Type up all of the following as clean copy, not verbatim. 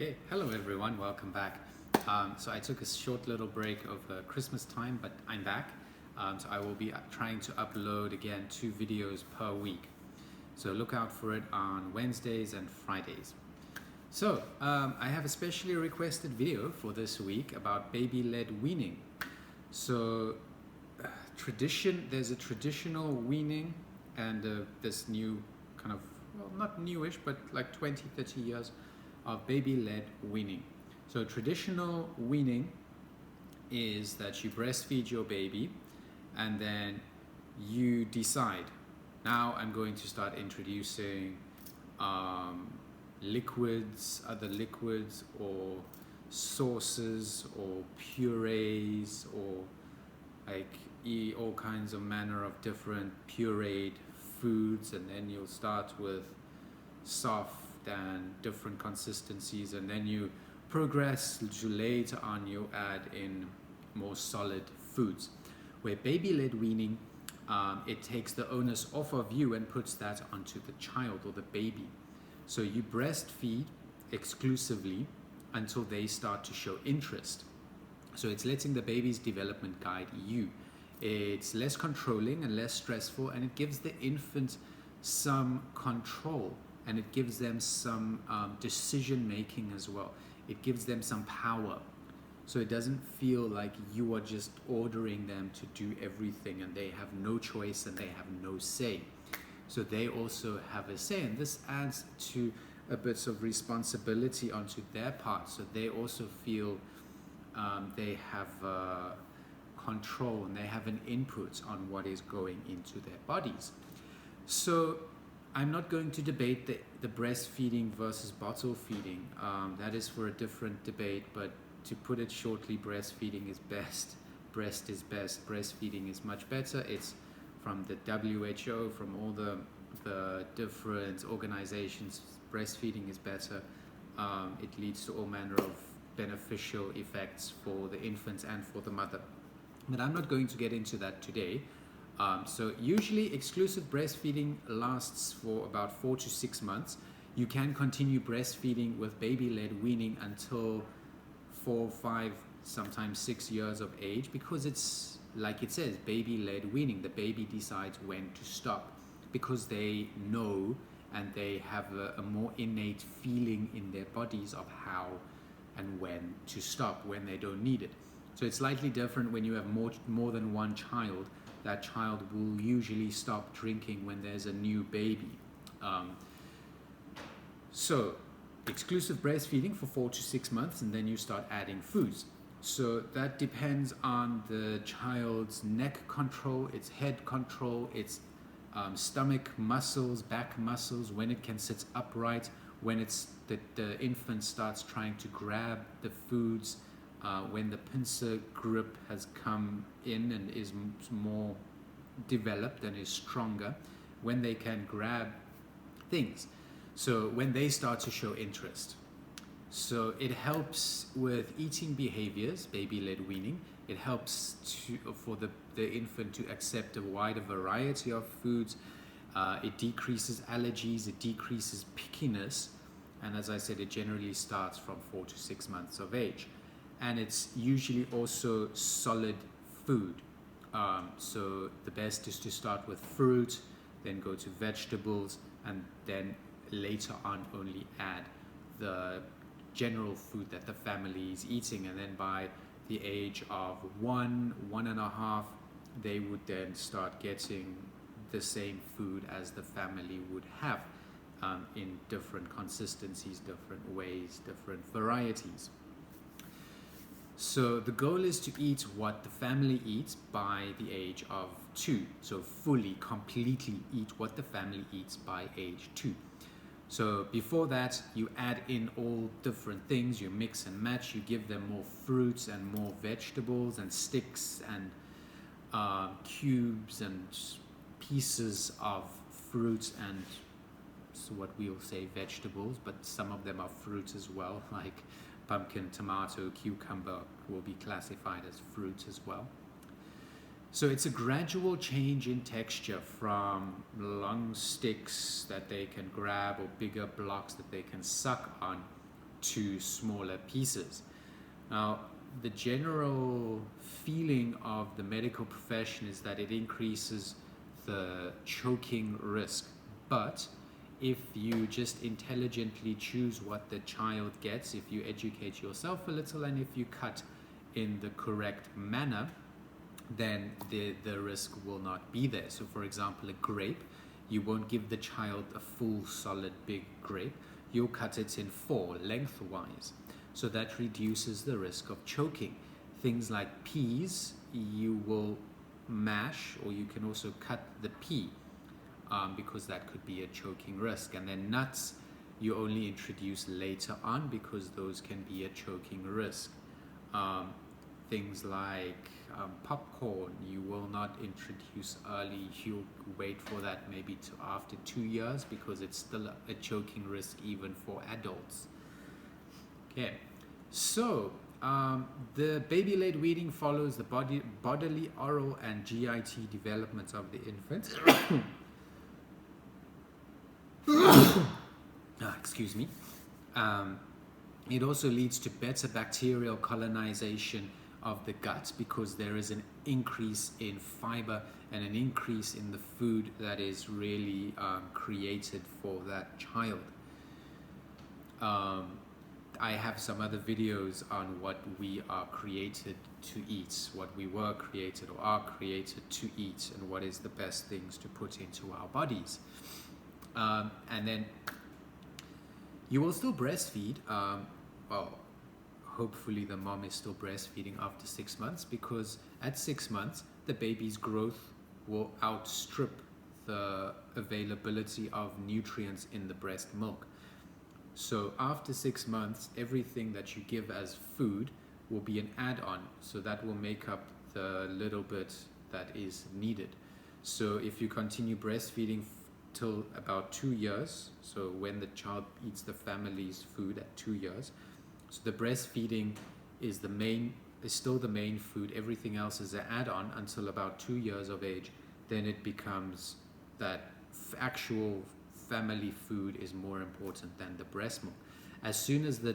Okay, hello everyone, welcome back. So I took a short little break of Christmas time, but I'm back. So I will be trying to upload again 2 videos per week. So look out for it on Wednesdays and Fridays. So I have a specially requested video for this week about baby-led weaning. So there's a traditional weaning and this new kind of, well, not newish, but like 20, 30 years of baby-led weaning. So traditional weaning is that you breastfeed your baby and then you decide, now I'm going to start introducing liquids, other liquids or sauces or purees or like all kinds of manner of different pureed foods, and then you'll start with soft and different consistencies, and then you progress to later on you add in more solid foods. Where baby-led weaning, it takes the onus off of you and puts that onto the child or the baby. So you breastfeed exclusively until they start to show interest. So it's letting the baby's development guide you. It's less controlling and less stressful, and it gives the infant some control, and it gives them some decision making as well. It gives them some power. So it doesn't feel like you are just ordering them to do everything and they have no choice and they have no say. So they also have a say, and this adds to a bit of responsibility onto their part. So they also feel they have control and they have an input on what is going into their bodies. So I'm not going to debate the breastfeeding versus bottle feeding. That is for a different debate, but to put it shortly, breastfeeding is best. Breast is best. Breastfeeding is much better. It's from the WHO, from all the different organizations. Breastfeeding is better. It leads to all manner of beneficial effects for the infant and for the mother. But I'm not going to get into that today. So usually exclusive breastfeeding lasts for about 4 to 6 months. You can continue breastfeeding with baby-led weaning until 4, 5, sometimes 6 years of age, because it's like it says, baby-led weaning. The baby decides when to stop because they know and they have a more innate feeling in their bodies of how and when to stop, when they don't need it. So it's slightly different when you have more than one child. That child will usually stop drinking when there's a new baby. So exclusive breastfeeding for 4 to 6 months, and then you start adding foods. So that depends on the child's neck control, its head control, its stomach muscles, back muscles, when it can sit upright, when the infant starts trying to grab the foods, when the pincer grip has come in and is more developed and is stronger, when they can grab things. So when they start to show interest. So it helps with eating behaviors, baby-led weaning. It helps for the infant to accept a wider variety of foods. It decreases allergies, it decreases pickiness. And as I said, it generally starts from 4 to 6 months of age. And it's usually also solid food. So the best is to start with fruit, then go to vegetables, and then later on only add the general food that the family is eating. And then by the age of 1.5, they would then start getting the same food as the family would have, in different consistencies, different ways, different varieties. So the goal is to eat what the family eats by the age of 2. So fully, completely eat what the family eats by age 2. So before that, you add in all different things, you mix and match, you give them more fruits and more vegetables and sticks and cubes and pieces of fruits and so what we will say vegetables, but some of them are fruits as well, like pumpkin, tomato, cucumber will be classified as fruits as well. So it's a gradual change in texture from long sticks that they can grab or bigger blocks that they can suck on to smaller pieces. Now, the general feeling of the medical profession is that it increases the choking risk, but if you just intelligently choose what the child gets, if you educate yourself a little, and if you cut in the correct manner, then the risk will not be there. So for example, a grape, you won't give the child a full solid big grape, you'll cut it in 4 lengthwise. So that reduces the risk of choking. Things like peas, you will mash, or you can also cut the pea, because that could be a choking risk. And then nuts, you only introduce later on because those can be a choking risk. Things like popcorn, you will not introduce early. You'll wait for that maybe to after 2 years because it's still a choking risk even for adults. Okay, so the baby-led weaning follows the bodily, oral, and GIT development of the infant. Excuse me. It also leads to better bacterial colonization of the gut because there is an increase in fiber and an increase in the food that is really created for that child. I have some other videos on what we are created to eat, what we were created or are created to eat, and what is the best things to put into our bodies. And then you will still breastfeed. Well, hopefully the mom is still breastfeeding after 6 months, because at 6 months the baby's growth will outstrip the availability of nutrients in the breast milk. So after 6 months, everything that you give as food will be an add-on, so that will make up the little bit that is needed. So if you continue breastfeeding till about 2 years, so when the child eats the family's food at 2 years, so the breastfeeding is still the main food, everything else is an add-on until about 2 years of age. Then it becomes that actual family food is more important than the breast milk. As soon as the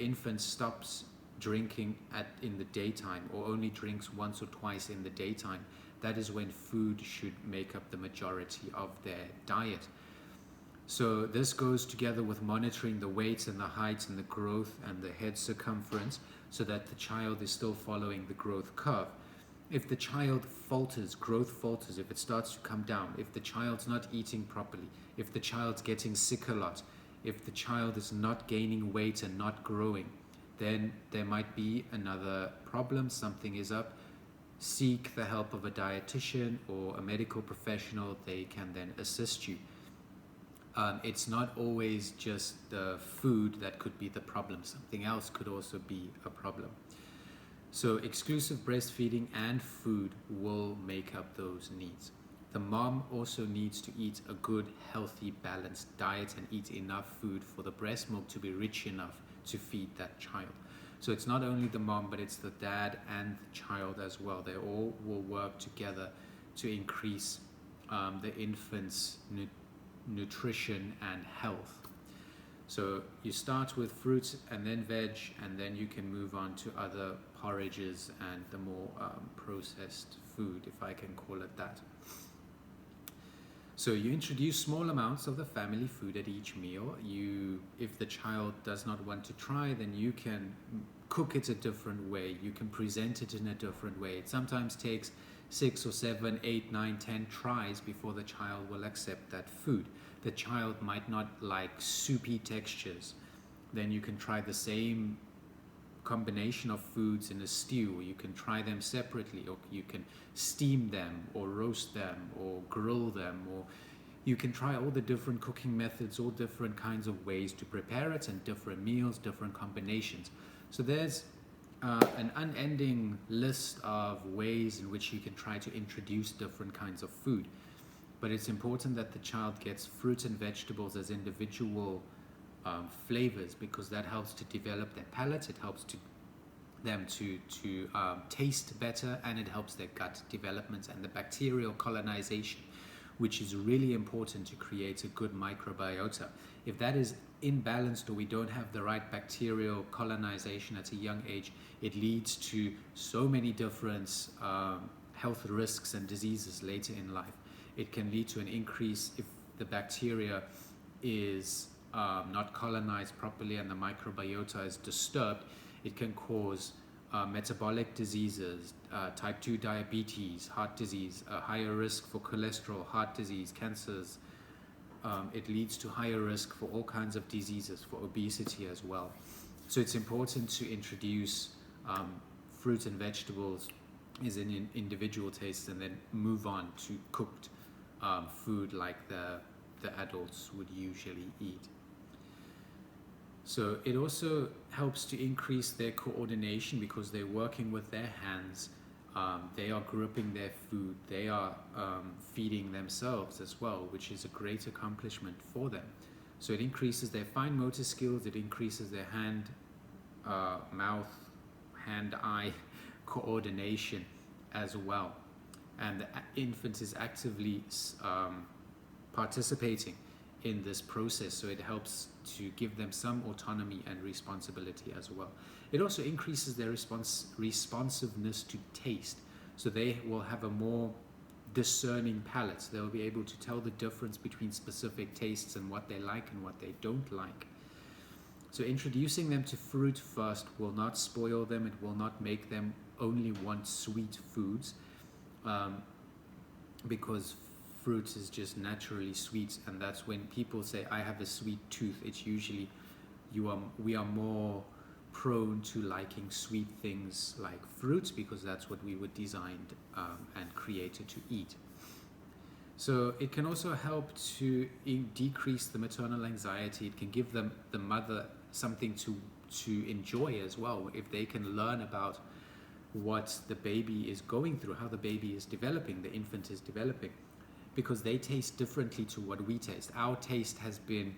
infant stops drinking in the daytime, or only drinks once or twice in the daytime, that is when food should make up the majority of their diet. So this goes together with monitoring the weight and the height and the growth and the head circumference, so that the child is still following the growth curve. If the child falters, growth falters, if it starts to come down, if the child's not eating properly, if the child's getting sick a lot, if the child is not gaining weight and not growing, then there might be another problem, something is up. Seek the help of a dietitian or a medical professional. They can then assist you. It's not always just the food that could be the problem. Something else could also be a problem. So exclusive breastfeeding and food will make up those needs. The mom also needs to eat a good, healthy, balanced diet and eat enough food for the breast milk to be rich enough to feed that child. So it's not only the mom, but it's the dad and the child as well. They all will work together to increase the infant's nutrition and health. So you start with fruits and then veg, and then you can move on to other porridges and the more processed food, if I can call it that. So you introduce small amounts of the family food at each meal. If the child does not want to try, then you can cook it a different way. You can present it in a different way. It sometimes takes 6 or 7, 8, 9, 10 tries before the child will accept that food. The child might not like soupy textures. Then you can try the same combination of foods in a stew. You can try them separately, or you can steam them or roast them or grill them, or you can try all the different cooking methods, all different kinds of ways to prepare it, and different meals, different combinations. So there's an unending list of ways in which you can try to introduce different kinds of food. But it's important that the child gets fruits and vegetables as individual flavors, because that helps to develop their palate, it helps them to taste better, and it helps their gut development and the bacterial colonization, which is really important to create a good microbiota. If that is imbalanced, or we don't have the right bacterial colonization at a young age, it leads to so many different health risks and diseases later in life. It can lead to an increase if the bacteria is not colonized properly and the microbiota is disturbed. It can cause metabolic diseases, type 2 diabetes, heart disease, a higher risk for cholesterol, heart disease, cancers. It leads to higher risk for all kinds of diseases, for obesity as well. So it's important to introduce fruit and vegetables as an individual taste, and then move on to cooked food like the adults would usually eat. So it also helps to increase their coordination because they're working with their hands. They are gripping their food. They are feeding themselves as well, which is a great accomplishment for them. So it increases their fine motor skills. It increases their hand, mouth, hand-eye coordination as well. And the infant is actively participating in this process, so it helps to give them some autonomy and responsibility as well. It also increases their responsiveness to taste, so they will have a more discerning palate. They'll be able to tell the difference between specific tastes and what they like and what they don't like. So introducing them to fruit first will not spoil them. It will not make them only want sweet foods, because fruit is just naturally sweet, and that's when people say I have a sweet tooth. It's usually we are more prone to liking sweet things like fruit, because that's what we were designed and created to eat. So it can also help to decrease the maternal anxiety. It can give them, the mother, something to enjoy as well, if they can learn about what the baby is going through, how the baby is developing, the infant is developing, because they taste differently to what we taste. Our taste has been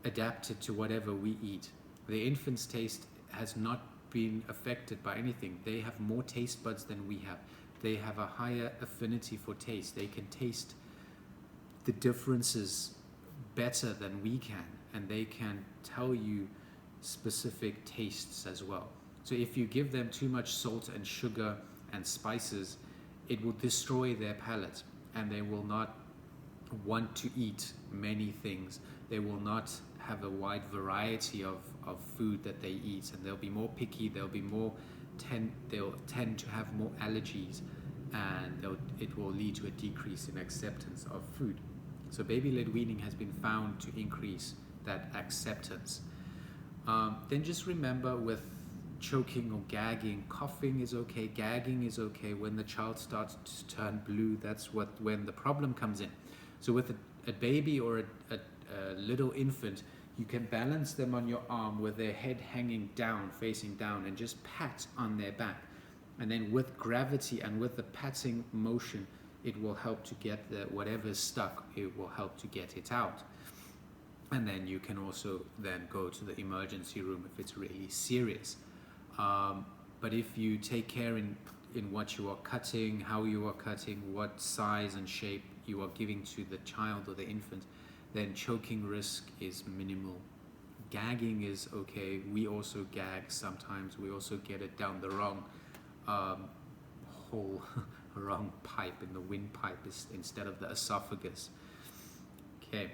adapted to whatever we eat. The infant's taste has not been affected by anything. They have more taste buds than we have. They have a higher affinity for taste. They can taste the differences better than we can, and they can tell you specific tastes as well. So if you give them too much salt and sugar and spices, it will destroy their palate, and they will not want to eat many things. They will not have a wide variety of food that they eat, and they'll be more picky. They'll tend to have more allergies, and it will lead to a decrease in acceptance of food. So baby-led weaning has been found to increase that acceptance. Then just remember, with choking or gagging, coughing is okay, gagging is okay. When the child starts to turn blue, that's when the problem comes in. So with a baby or a little infant, you can balance them on your arm with their head hanging down, facing down, and just pat on their back. And then with gravity and with the patting motion, it will help to get whatever's stuck, it will help to get it out. And then you can also then go to the emergency room if it's really serious. But if you take care in what you are cutting, how you are cutting, what size and shape you are giving to the child or the infant, then choking risk is minimal. Gagging is okay. We also gag sometimes. We also get it down the wrong hole, wrong pipe, in the windpipe instead of the esophagus. Okay.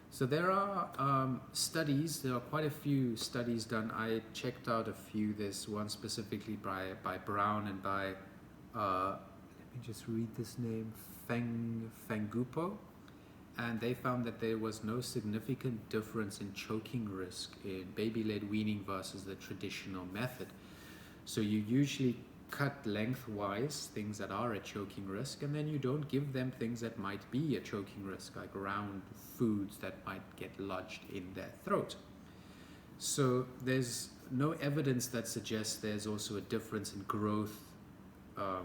So there are studies. There are quite a few studies done. I checked out a few. There's one specifically by Brown and by, let me just read this name, Fangupo. And they found that there was no significant difference in choking risk in baby-led weaning versus the traditional method. So you usually cut lengthwise things that are at choking risk, and then you don't give them things that might be a choking risk, like round foods that might get lodged in their throat. So there's no evidence that suggests there's also a difference in growth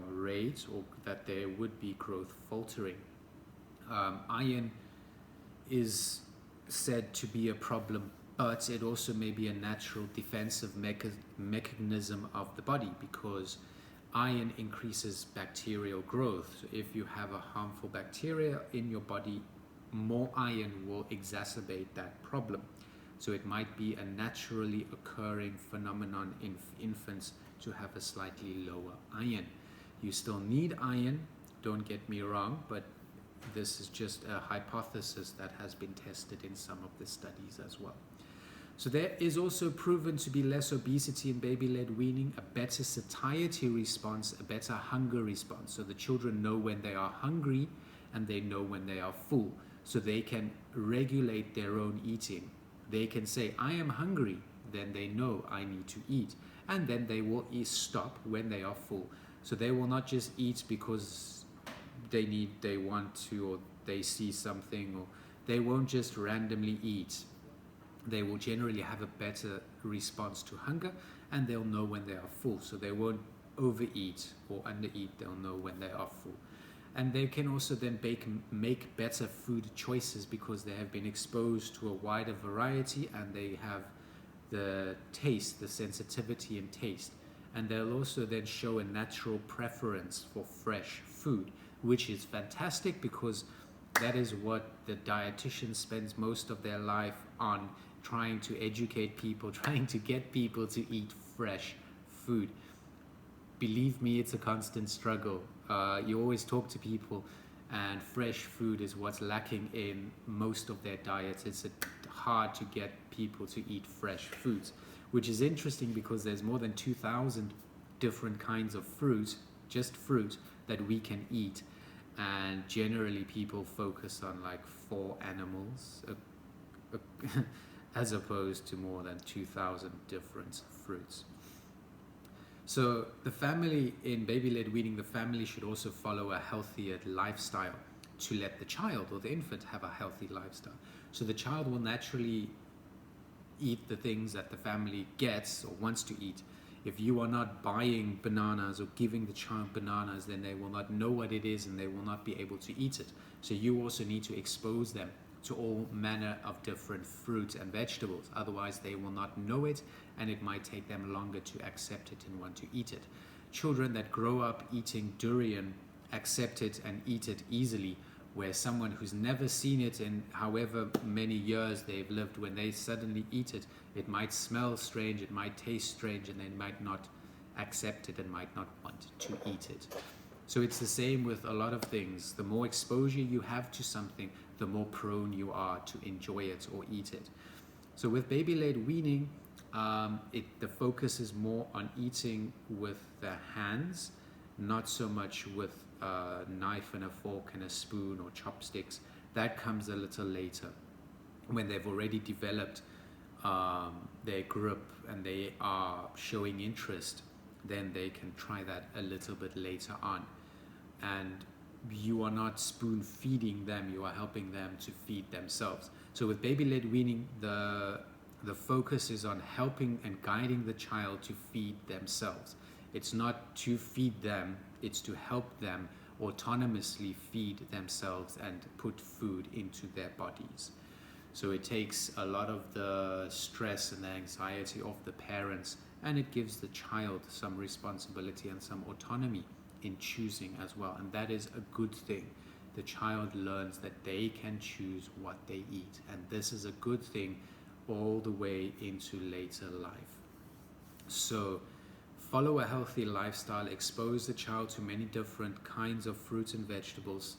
rate, or that there would be growth faltering. Iron is said to be a problem, but it also may be a natural defensive mechanism of the body, because Iron increases bacterial growth. So if you have a harmful bacteria in your body, more iron will exacerbate that problem. So it might be a naturally occurring phenomenon in infants to have a slightly lower iron. You still need iron, don't get me wrong, but this is just a hypothesis that has been tested in some of the studies as well. So there is also proven to be less obesity in baby-led weaning, a better satiety response, a better hunger response. So the children know when they are hungry and they know when they are full. So they can regulate their own eating. They can say, I am hungry, then they know I need to eat. And then they will stop when they are full. So they will not just eat because they want to, or they see something, or they won't just randomly eat. They will generally have a better response to hunger, and they'll know when they are full. So they won't overeat or undereat. They'll know when they are full. And they can also then make better food choices because they have been exposed to a wider variety, and they have the taste, the sensitivity and taste. And they'll also then show a natural preference for fresh food, which is fantastic because that is what the dietitian spends most of their life on, trying to educate people, trying to get people to eat fresh food. Believe me, it's a constant struggle. You always talk to people, and fresh food is what's lacking in most of their diets. It's hard to get people to eat fresh foods, which is interesting because there's more than 2,000 different kinds of fruit, just fruit, that we can eat. And generally people focus on like 4 animals as opposed to more than 2,000 different fruits. So the family, in baby-led weaning, the family should also follow a healthier lifestyle to let the child or the infant have a healthy lifestyle. So the child will naturally eat the things that the family gets or wants to eat. If you are not buying bananas or giving the child bananas, then they will not know what it is and they will not be able to eat it. So you also need to expose them to all manner of different fruits and vegetables. Otherwise, they will not know it, and it might take them longer to accept it and want to eat it. Children that grow up eating durian accept it and eat it easily, where someone who's never seen it in however many years they've lived, when they suddenly eat it, it might smell strange, it might taste strange, and they might not accept it and might not want to eat it. So it's the same with a lot of things. The more exposure you have to something, the more prone you are to enjoy it or eat it. So with baby-led weaning, the focus is more on eating with the hands, not so much with a knife and a fork and a spoon or chopsticks. That comes a little later, when they've already developed their grip and they are showing interest. Then they can try that a little bit later on. And you are not spoon feeding them, you are helping them to feed themselves. So with baby-led weaning, the focus is on helping and guiding the child to feed themselves. It's not to feed them, it's to help them autonomously feed themselves and put food into their bodies. So it takes a lot of the stress and the anxiety of the parents, and it gives the child some responsibility and some autonomy in choosing as well, and that is a good thing. The child learns that they can choose what they eat, and this is a good thing all the way into later life. So follow a healthy lifestyle, expose the child to many different kinds of fruits and vegetables,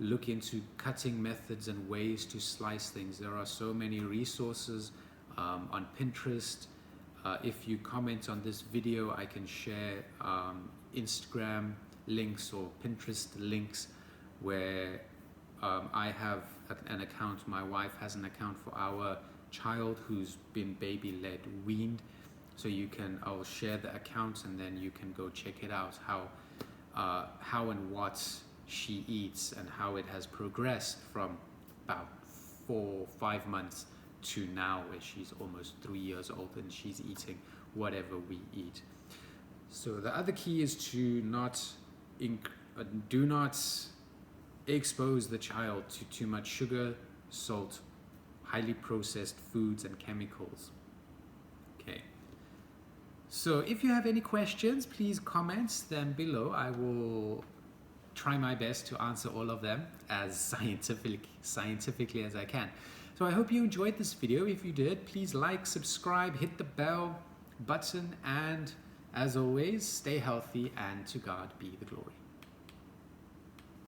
look into cutting methods and ways to slice things. There are so many resources on Pinterest. If you comment on this video, I can share Instagram links or Pinterest links where I have an account, my wife has an account for our child who's been baby-led weaned. So I'll share the account and then you can go check it out, how and what she eats and how it has progressed from about 4 or 5 months to now, where she's almost 3 years old and she's eating whatever we eat. So the other key is to do not expose the child to too much sugar, salt, highly processed foods and chemicals. Okay. So if you have any questions, please comment them below. I will try my best to answer all of them as scientifically as I can. So I hope you enjoyed this video. If you did, please like, subscribe, hit the bell button, and as always, stay healthy and to God be the glory.